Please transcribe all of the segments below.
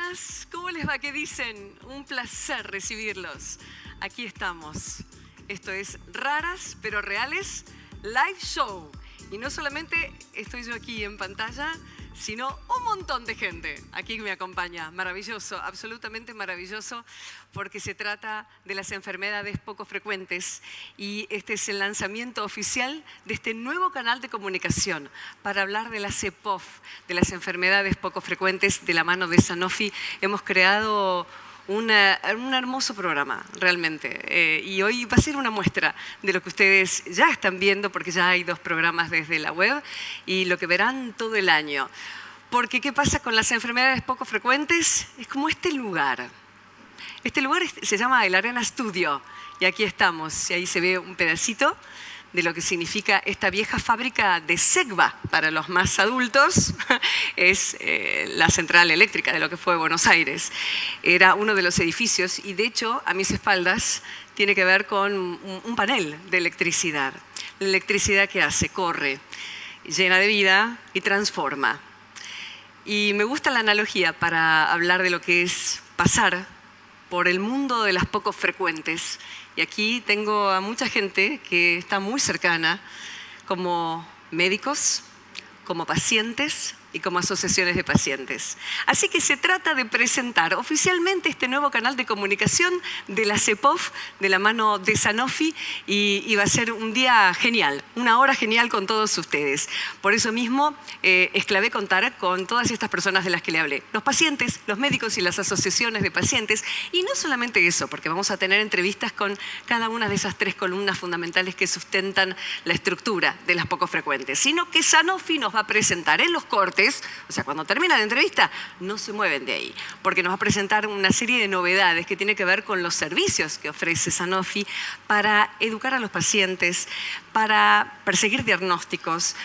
buenas. ¿Cómo les va? ¿Qué dicen? Un placer recibirlos. Aquí estamos. Esto es Raras pero Reales Live Show. Y no solamente estoy yo aquí en pantalla, sino un montón de gente aquí que me acompaña. Maravilloso, absolutamente maravilloso, porque se trata de las enfermedades poco frecuentes y este es el lanzamiento oficial de este nuevo canal de comunicación para hablar de las EPOF, de las enfermedades poco frecuentes de la mano de Sanofi. Hemos creado un hermoso programa, realmente. Y hoy va a ser una muestra de lo que ustedes ya están viendo, porque ya hay 2 programas desde la web, y lo que verán todo el año. Porque, ¿qué pasa con las enfermedades poco frecuentes? Es como este lugar. Este lugar se llama el Arena Studio, y aquí estamos. Y ahí se ve un pedacito de lo que significa esta vieja fábrica de Segva para los más adultos. Es la central eléctrica de lo que fue Buenos Aires. Era uno de los edificios y de hecho a mis espaldas tiene que ver con un panel de electricidad. La electricidad que hace, corre, llena de vida y transforma. Y me gusta la analogía para hablar de lo que es pasar por el mundo de las poco frecuentes. Y aquí tengo a mucha gente que está muy cercana, como médicos, como pacientes y como asociaciones de pacientes. Así que se trata de presentar oficialmente este nuevo canal de comunicación de la EPOF de la mano de Sanofi y va a ser un día genial, una hora genial con todos ustedes. Por eso mismo es clave contar con todas estas personas de las que le hablé. Los pacientes, los médicos y las asociaciones de pacientes. Y no solamente eso, porque vamos a tener entrevistas con cada una de esas 3 columnas fundamentales que sustentan la estructura de las poco frecuentes, sino que Sanofi nos va a presentar en los cortes. O sea, cuando termina la entrevista, no se mueven de ahí, porque nos va a presentar una serie de novedades que tiene que ver con los servicios que ofrece Sanofi para educar a los pacientes, para perseguir diagnósticos,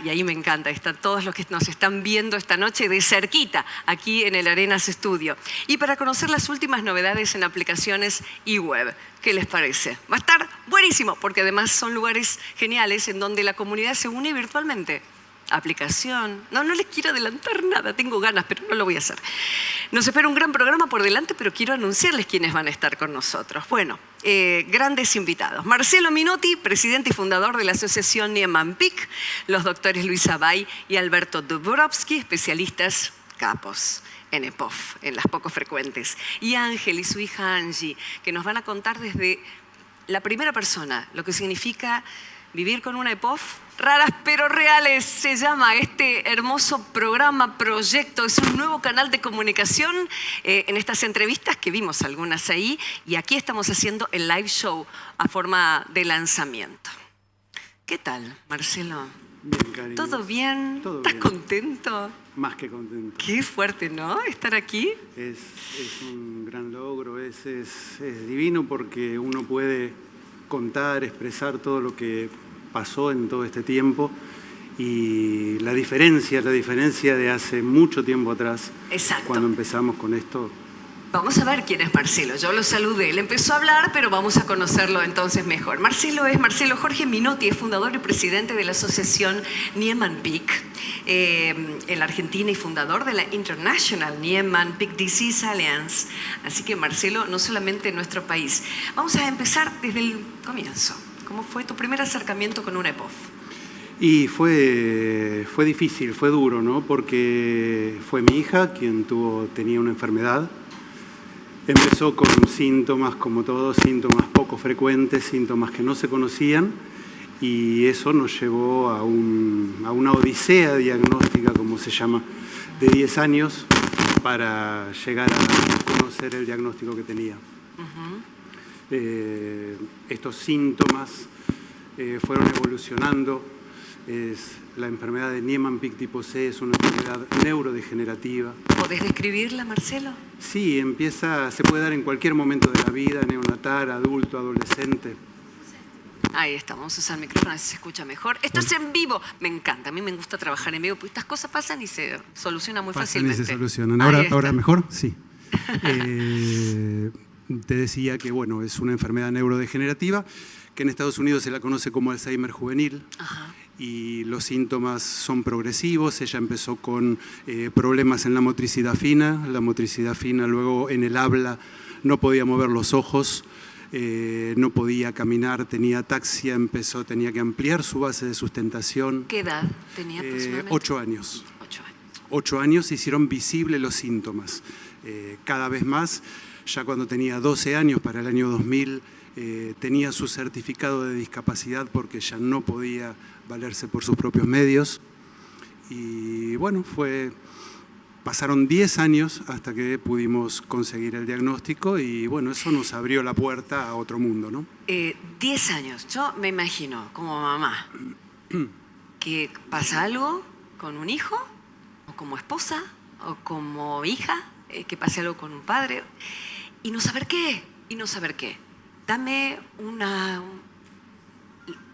y ahí me encanta, están todos los que nos están viendo esta noche de cerquita, aquí en el Arenas Studio, y para conocer las últimas novedades en aplicaciones y web. ¿Qué les parece? Va a estar buenísimo, porque además son lugares geniales en donde la comunidad se une virtualmente. Aplicación. No les quiero adelantar nada, tengo ganas, pero no lo voy a hacer. Nos espera un gran programa por delante, pero quiero anunciarles quiénes van a estar con nosotros. Bueno, grandes invitados. Marcelo Minotti, presidente y fundador de la asociación Niemann-Pick, los doctores Luis Abay y Alberto Dubrovsky, especialistas capos en EPOF, en las poco frecuentes. Y Ángel y su hija Angie, que nos van a contar desde la primera persona lo que significa vivir con una EPOF. Raras pero Reales se llama este hermoso programa, proyecto. Es un nuevo canal de comunicación en estas entrevistas que vimos algunas ahí. Y aquí estamos haciendo el live show a forma de lanzamiento. ¿Qué tal, Marcelo? Bien, cariño. ¿Todo bien? Todo ¿Estás bien. contento? Más que contento. Qué fuerte, ¿no? Estar aquí. Es un gran logro, es divino porque uno puede contar, expresar todo lo que pasó en todo este tiempo y la diferencia de hace mucho tiempo atrás. Exacto. Cuando empezamos con esto. Vamos a ver quién es Marcelo. Yo lo saludé, él empezó a hablar, pero vamos a conocerlo entonces mejor. Marcelo es Marcelo Jorge Minotti, es fundador y presidente de la asociación Niemann-Pick en la Argentina y fundador de la International Niemann-Pick Disease Alliance. Así que Marcelo, no solamente en nuestro país. Vamos a empezar desde el comienzo. ¿Cómo fue tu primer acercamiento con una EPOF? Y fue difícil, fue duro, ¿no? Porque fue mi hija quien tenía una enfermedad. Empezó con síntomas, como todos, síntomas poco frecuentes, síntomas que no se conocían, y eso nos llevó a una odisea diagnóstica, como se llama, de 10 años para llegar a conocer el diagnóstico que tenía. Estos síntomas fueron evolucionando. La enfermedad de Niemann-Pick tipo C es una enfermedad neurodegenerativa. ¿Podés describirla, Marcelo? Sí, se puede dar en cualquier momento de la vida, neonatal, adulto, adolescente. Ahí está, vamos a usar el micrófono, así se escucha mejor. Esto es en vivo, me encanta, a mí me gusta trabajar en vivo, porque estas cosas pasan y se solucionan muy fácilmente. Se solucionan. Ahora mejor, sí. Te decía que, bueno, es una enfermedad neurodegenerativa, que en Estados Unidos se la conoce como Alzheimer juvenil. Ajá. y los síntomas son progresivos. Ella empezó con problemas en la motricidad fina, luego en el habla no podía mover los ojos, no podía caminar, tenía ataxia, tenía que ampliar su base de sustentación. ¿Qué edad tenía aproximadamente? 8 años. 8 años. 8 años hicieron visibles los síntomas. Cada vez más, ya cuando tenía 12 años, para el año 2000, tenía su certificado de discapacidad porque ya no podía valerse por sus propios medios. Y bueno, pasaron 10 años hasta que pudimos conseguir el diagnóstico y bueno, eso nos abrió la puerta a otro mundo, ¿no? 10 años. Yo me imagino como mamá que pasa algo con un hijo, o como esposa, o como hija, que pase algo con un padre, y no saber qué, Dame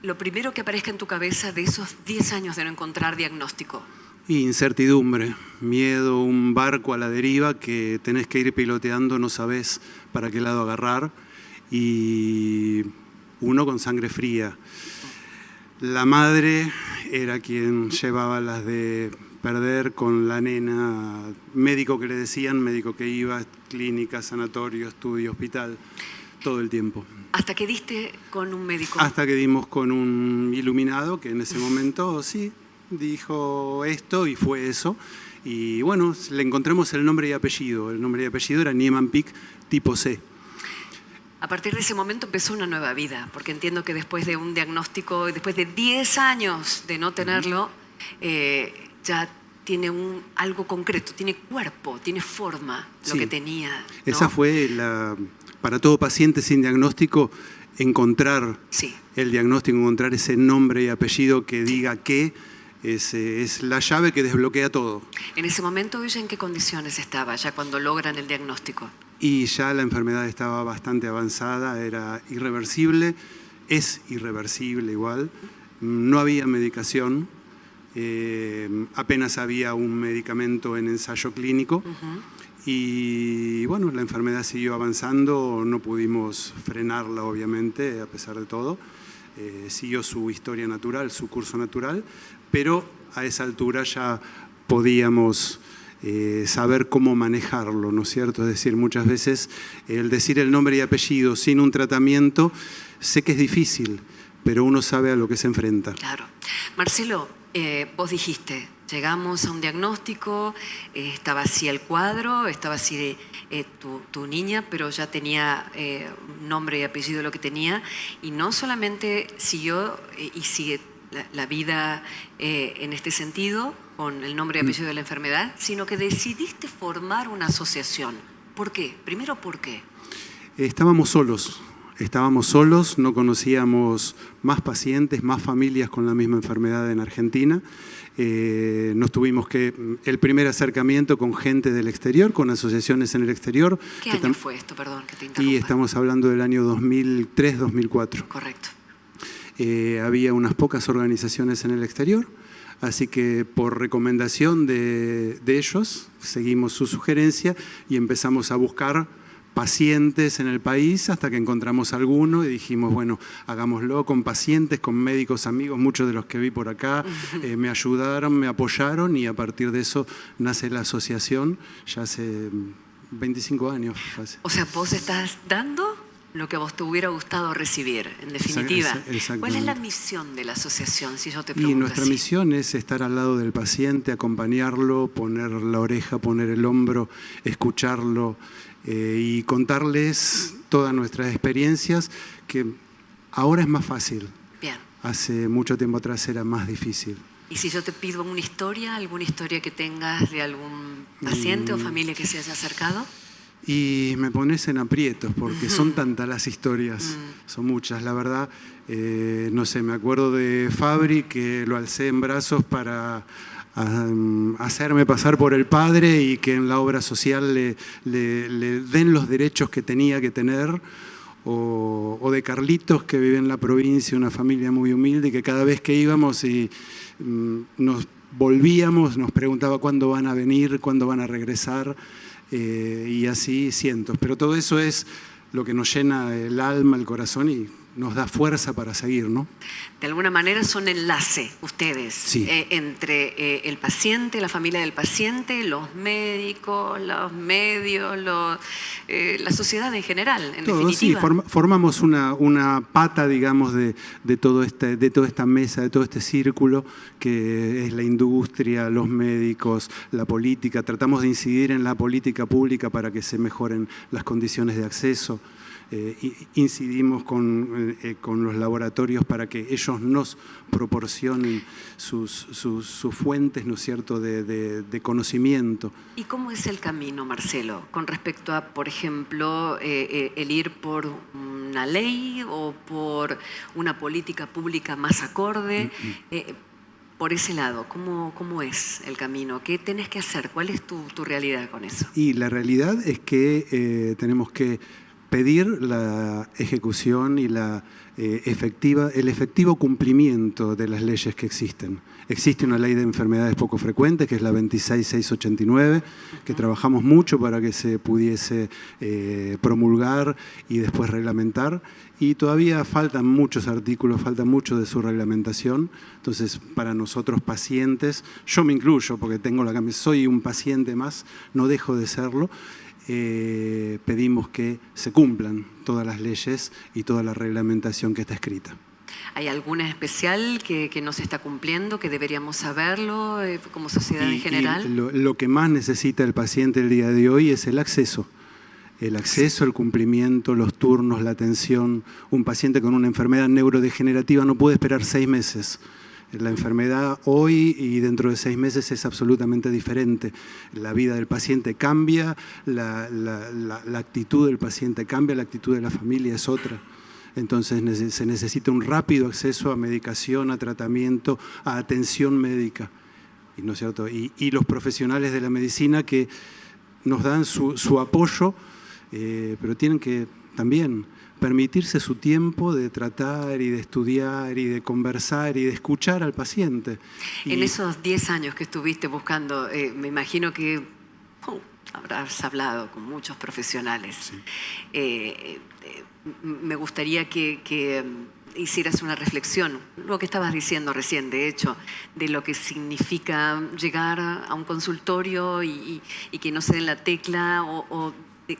lo primero que aparezca en tu cabeza de esos 10 años de no encontrar diagnóstico. Incertidumbre, miedo, un barco a la deriva que tenés que ir piloteando, no sabés para qué lado agarrar, y uno con sangre fría. La madre era quien llevaba las de perder con la nena, médico que le decían, médico que iba, clínica, sanatorio, estudio, hospital, todo el tiempo. ¿Hasta que diste con un médico? Hasta que dimos con un iluminado que en ese momento sí dijo esto y fue eso. Y bueno, le encontramos el nombre y apellido. El nombre y apellido era Niemann-Pick tipo C. A partir de ese momento empezó una nueva vida, porque entiendo que después de un diagnóstico, después de 10 años de no tenerlo, ya tiene algo concreto, tiene cuerpo, tiene forma, lo que tenía, ¿no? Esa fue para todo paciente sin diagnóstico, encontrar el diagnóstico, encontrar ese nombre y apellido que diga que es la llave que desbloquea todo. En ese momento, ¿ella en qué condiciones estaba ya cuando logran el diagnóstico? Y ya la enfermedad estaba bastante avanzada, era irreversible, es irreversible igual, no había medicación, apenas había un medicamento en ensayo clínico. Y bueno, la enfermedad siguió avanzando, no pudimos frenarla obviamente a pesar de todo, siguió su historia natural, su curso natural, pero a esa altura ya podíamos saber cómo manejarlo, ¿no es cierto? Es decir, muchas veces el decir el nombre y apellido sin un tratamiento, sé que es difícil, pero uno sabe a lo que se enfrenta. Claro. Marcelo, vos dijiste, llegamos a un diagnóstico, estaba así el cuadro, estaba así tu niña, pero ya tenía nombre y apellido de lo que tenía, y no solamente siguió y sigue la vida en este sentido, con el nombre y apellido de la enfermedad, sino que decidiste formar una asociación. ¿Por qué? Primero, ¿por qué? Estábamos solos, no conocíamos más pacientes, más familias con la misma enfermedad en Argentina. Nos tuvimos el primer acercamiento con gente del exterior, con asociaciones en el exterior. ¿Qué año fue esto? Perdón, que te interrumpa. Y estamos hablando del año 2003-2004. Correcto. Había unas pocas organizaciones en el exterior, así que por recomendación de ellos seguimos su sugerencia y empezamos a buscar pacientes en el país hasta que encontramos alguno y dijimos, bueno, hagámoslo con pacientes, con médicos amigos, muchos de los que vi por acá me ayudaron, me apoyaron y a partir de eso nace la asociación ya hace 25 años. O sea, vos estás dando lo que a vos te hubiera gustado recibir, en definitiva. ¿Cuál es la misión de la asociación, si yo te pregunto? Y nuestra misión es estar al lado del paciente, acompañarlo, poner la oreja, poner el hombro, escucharlo, y contarles todas nuestras experiencias, que ahora es más fácil. Bien. Hace mucho tiempo atrás era más difícil. ¿Y si yo te pido alguna historia que tengas de algún paciente o familia que se haya acercado? Y me pones en aprietos porque son tantas las historias, son muchas, la verdad. No sé, me acuerdo de Fabri, que lo alcé en brazos para hacerme pasar por el padre y que en la obra social le den los derechos que tenía que tener, o de Carlitos, que vive en la provincia, una familia muy humilde, y que cada vez que íbamos y nos volvíamos nos preguntaba cuándo van a venir, cuándo van a regresar, y así cientos. Pero todo eso es lo que nos llena el alma, el corazón, y nos da fuerza para seguir, ¿no? De alguna manera son enlace ustedes, sí. Entre el paciente, la familia del paciente, los médicos, los medios, la sociedad en general, en definitiva. Sí, formamos una pata, digamos, de toda esta mesa, de todo este círculo que es la industria, los médicos, la política. Tratamos de incidir en la política pública para que se mejoren las condiciones de acceso. Incidimos con los laboratorios para que ellos nos proporcionen sus fuentes, ¿no es cierto?, de conocimiento. ¿Y cómo es el camino, Marcelo, con respecto a, por ejemplo, el ir por una ley o por una política pública más acorde? Por ese lado, ¿cómo es el camino? ¿Qué tenés que hacer? ¿Cuál es tu realidad con eso? Y la realidad es que tenemos que pedir la ejecución y el efectivo cumplimiento de las leyes que existen. Existe una ley de enfermedades poco frecuentes, que es la 26689, que trabajamos mucho para que se pudiese promulgar y después reglamentar. Y todavía faltan muchos artículos, falta mucho de su reglamentación. Entonces, para nosotros pacientes, yo me incluyo porque soy un paciente más, no dejo de serlo. Pedimos que se cumplan todas las leyes y toda la reglamentación que está escrita. ¿Hay alguna especial que no se está cumpliendo, que deberíamos saberlo como sociedad en general? Lo que más necesita el paciente el día de hoy es el acceso. El acceso, el cumplimiento, los turnos, la atención. Un paciente con una enfermedad neurodegenerativa no puede esperar 6 meses. La enfermedad hoy y dentro de 6 meses es absolutamente diferente. La vida del paciente cambia, la actitud del paciente cambia, la actitud de la familia es otra. Entonces se necesita un rápido acceso a medicación, a tratamiento, a atención médica. ¿No es cierto? Y los profesionales de la medicina que nos dan su apoyo, pero tienen que también permitirse su tiempo de tratar y de estudiar y de conversar y de escuchar al paciente. En esos 10 años que estuviste buscando, me imagino que habrás hablado con muchos profesionales. Sí. Me gustaría que hicieras una reflexión, lo que estabas diciendo recién, de hecho, de lo que significa llegar a un consultorio y que no se den la tecla o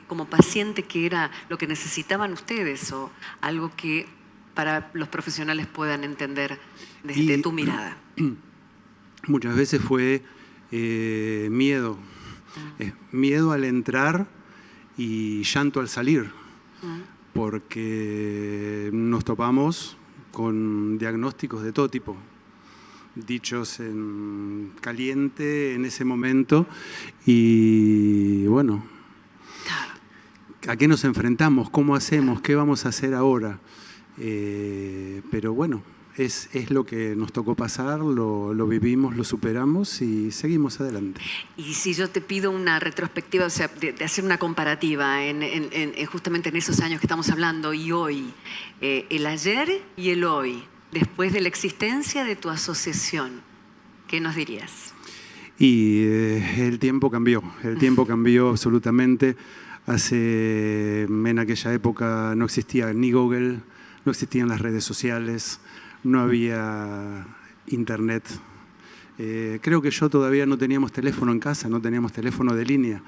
como paciente, que era lo que necesitaban ustedes o algo que para los profesionales puedan entender desde tu mirada. Muchas veces fue miedo, miedo al entrar y llanto al salir, porque nos topamos con diagnósticos de todo tipo, dichos en caliente en ese momento y bueno, ¿a qué nos enfrentamos? ¿Cómo hacemos? ¿Qué vamos a hacer ahora? Pero bueno, es lo que nos tocó pasar, lo vivimos, lo superamos y seguimos adelante. Y si yo te pido una retrospectiva, o sea, de hacer una comparativa justamente en esos años que estamos hablando y hoy, el ayer y el hoy, después de la existencia de tu asociación, ¿qué nos dirías? Y el tiempo cambió absolutamente. En aquella época no existía ni Google, no existían las redes sociales, no había internet. Creo que todavía no teníamos teléfono en casa, no teníamos teléfono de línea.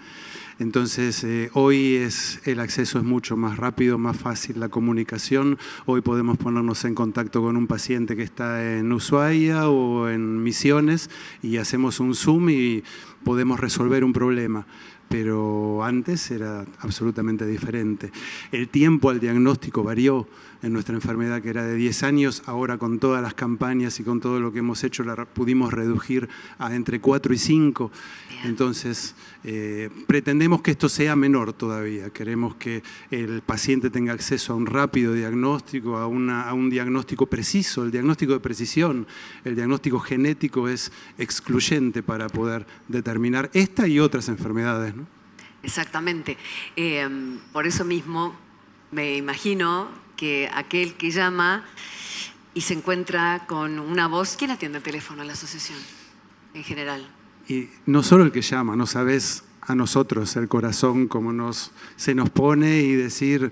Entonces, hoy el acceso es mucho más rápido, más fácil la comunicación. Hoy podemos ponernos en contacto con un paciente que está en Ushuaia o en Misiones y hacemos un Zoom y podemos resolver un problema. Pero antes era absolutamente diferente. El tiempo al diagnóstico varió en nuestra enfermedad, que era de 10 años, ahora con todas las campañas y con todo lo que hemos hecho la pudimos reducir a entre 4 y 5. Entonces, pretendemos que esto sea menor todavía. Queremos que el paciente tenga acceso a un rápido diagnóstico, a un diagnóstico preciso, el diagnóstico de precisión. El diagnóstico genético es excluyente para poder determinar esta y otras enfermedades, ¿no? Exactamente. Por eso mismo me imagino que aquel que llama y se encuentra con una voz, ¿quién atiende el teléfono a la asociación en general? Y no solo el que llama, no sabes a nosotros el corazón cómo se nos pone y decir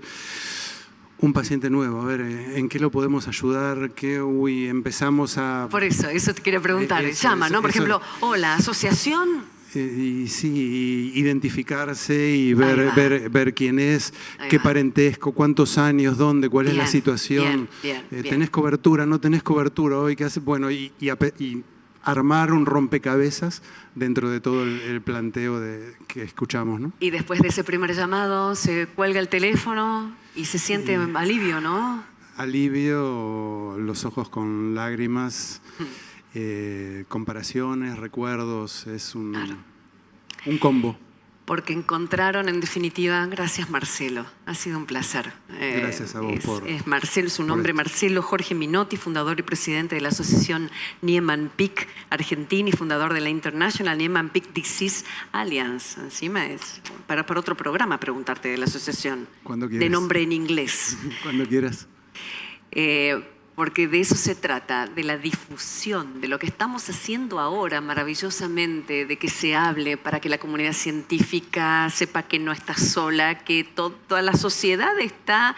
Un paciente nuevo, a ver, ¿en qué lo podemos ayudar? Empezamos a... Por eso te quería preguntar. Eso, Llama, ¿no? Por eso. ejemplo, hola, asociación. Y sí, identificarse y Ahí va. ver quién es, Ahí qué va. parentesco, cuántos años, dónde, cuál es la Bien, situación. bien. ¿Tenés cobertura? ¿No tenés cobertura hoy? ¿Qué hace? Bueno, y armar un rompecabezas dentro de todo el planteo que escuchamos, ¿no? Y después de ese primer llamado se cuelga el teléfono y se siente alivio, ¿no? Alivio, los ojos con lágrimas, comparaciones, recuerdos, es un combo. Porque encontraron, en definitiva, gracias Marcelo, ha sido un placer. Gracias a vos es Marcelo, su nombre Marcelo Jorge Minotti, fundador y presidente de la asociación Niemann-Pick Argentina y fundador de la International Niemann-Pick Disease Alliance. Encima es para otro programa preguntarte de la asociación. Cuando quieras. De nombre en inglés. Cuando quieras. Porque de eso se trata, de la difusión, de lo que estamos haciendo ahora maravillosamente, de que se hable para que la comunidad científica sepa que no está sola, que toda la sociedad está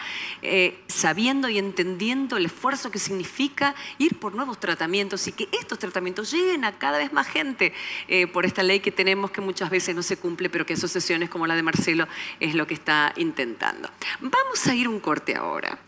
sabiendo y entendiendo el esfuerzo que significa ir por nuevos tratamientos y que estos tratamientos lleguen a cada vez más gente por esta ley que tenemos que muchas veces no se cumple, pero que asociaciones como la de Marcelo es lo que está intentando. Vamos a ir un corte ahora.